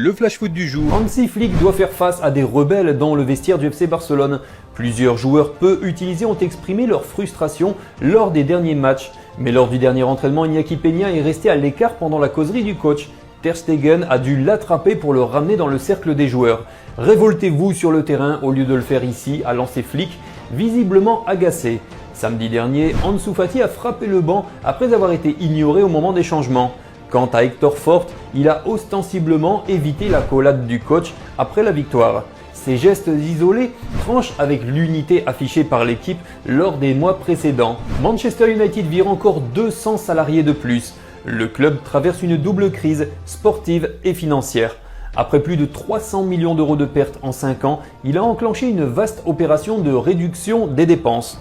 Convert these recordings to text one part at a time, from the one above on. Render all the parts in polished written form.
Le flash foot du jour. Hansi Flick doit faire face à des rebelles dans le vestiaire du FC Barcelone. Plusieurs joueurs peu utilisés ont exprimé leur frustration lors des derniers matchs. Mais lors du dernier entraînement, Iñaki Peña est resté à l'écart pendant la causerie du coach. Ter Stegen a dû l'attraper pour le ramener dans le cercle des joueurs. Révoltez-vous sur le terrain au lieu de le faire ici, a lancé Flick, visiblement agacé. Samedi dernier, Ansu Fati a frappé le banc après avoir été ignoré au moment des changements. Quant à Hector Fort, il a ostensiblement évité l'accolade du coach après la victoire. Ces gestes isolés tranchent avec l'unité affichée par l'équipe lors des mois précédents. Manchester United vire encore 200 salariés de plus. Le club traverse une double crise sportive et financière. Après plus de 300 millions d'euros de pertes en 5 ans, il a enclenché une vaste opération de réduction des dépenses.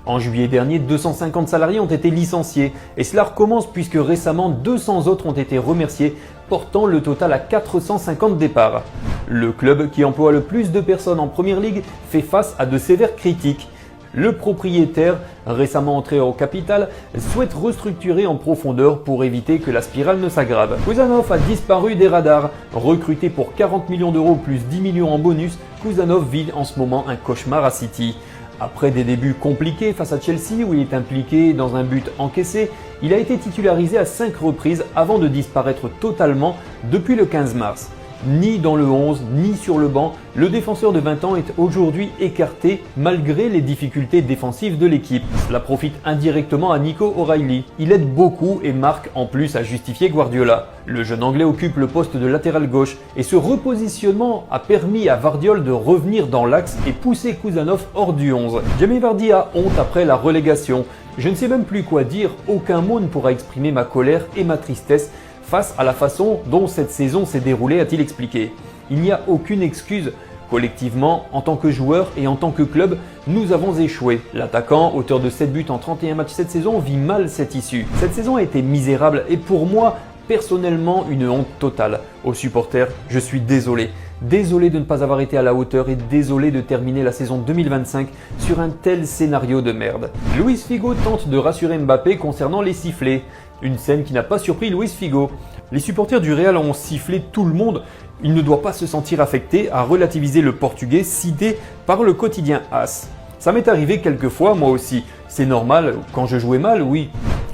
En juillet dernier, 250 salariés ont été licenciés et cela recommence puisque récemment 200 autres ont été remerciés, portant le total à 450 départs. Le club qui emploie le plus de personnes en Premier League fait face à de sévères critiques. Le propriétaire, récemment entré au capital, souhaite restructurer en profondeur pour éviter que la spirale ne s'aggrave. Kuzanov a disparu des radars. Recruté pour 40 millions d'euros plus 10 millions en bonus, Kuzanov vit en ce moment un cauchemar à City. Après des débuts compliqués face à Chelsea où il est impliqué dans un but encaissé, il a été titularisé à 5 reprises avant de disparaître totalement depuis le 15 mars. Ni dans le 11, ni sur le banc, le défenseur de 20 ans est aujourd'hui écarté malgré les difficultés défensives de l'équipe. Cela profite indirectement à Nico O'Reilly. Il aide beaucoup et marque en plus à justifier Guardiola. Le jeune anglais occupe le poste de latéral gauche et ce repositionnement a permis à Vardiol de revenir dans l'axe et pousser Kuzanov hors du 11. Jamie Vardy a honte après la relégation. Je ne sais même plus quoi dire, aucun mot ne pourra exprimer ma colère et ma tristesse face à la façon dont cette saison s'est déroulée, a-t-il expliqué. Il n'y a aucune excuse. Collectivement, en tant que joueur et en tant que club, nous avons échoué. L'attaquant, auteur de 7 buts en 31 matchs cette saison, vit mal cette issue. Cette saison a été misérable et pour moi, personnellement, une honte totale. Aux supporters, je suis désolé. Désolé de ne pas avoir été à la hauteur et désolé de terminer la saison 2025 sur un tel scénario de merde. Luis Figo tente de rassurer Mbappé concernant les sifflets. Une scène qui n'a pas surpris Luis Figo. Les supporters du Real ont sifflé tout le monde. Il ne doit pas se sentir affecté, a relativisé le Portugais cité par le quotidien AS. Ça m'est arrivé quelques fois moi aussi. C'est normal, quand je jouais mal, oui.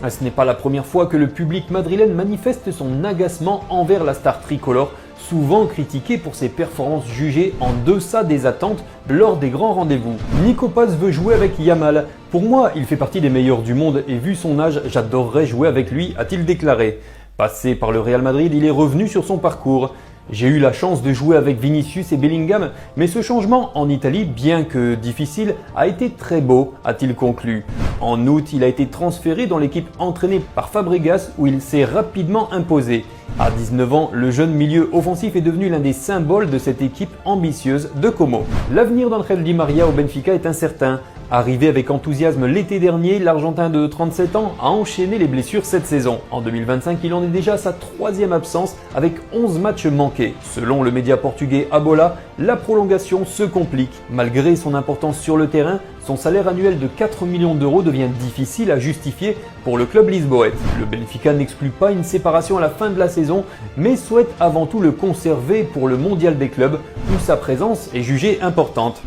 Ce n'est pas la première fois que le public madrilène manifeste son agacement envers la star tricolore, souvent critiqué pour ses performances jugées en deçà des attentes lors des grands rendez-vous. Nico Paz veut jouer avec Yamal. Pour moi, il fait partie des meilleurs du monde et vu son âge, j'adorerais jouer avec lui, a-t-il déclaré. Passé par le Real Madrid, il est revenu sur son parcours. J'ai eu la chance de jouer avec Vinicius et Bellingham, mais ce changement en Italie, bien que difficile, a été très beau, a-t-il conclu. En août, il a été transféré dans l'équipe entraînée par Fabregas où il s'est rapidement imposé. À 19 ans, le jeune milieu offensif est devenu l'un des symboles de cette équipe ambitieuse de Como. L'avenir d'Angel Di Maria au Benfica est incertain. Arrivé avec enthousiasme l'été dernier, l'Argentin de 37 ans a enchaîné les blessures cette saison. En 2025, il en est déjà à sa 3e absence avec 11 matchs manqués. Selon le média portugais Abola, la prolongation se complique. Malgré son importance sur le terrain, son salaire annuel de 4 millions d'euros devient difficile à justifier pour le club lisboète. Le Benfica n'exclut pas une séparation à la fin de la saison, mais souhaite avant tout le conserver pour le mondial des clubs où sa présence est jugée importante.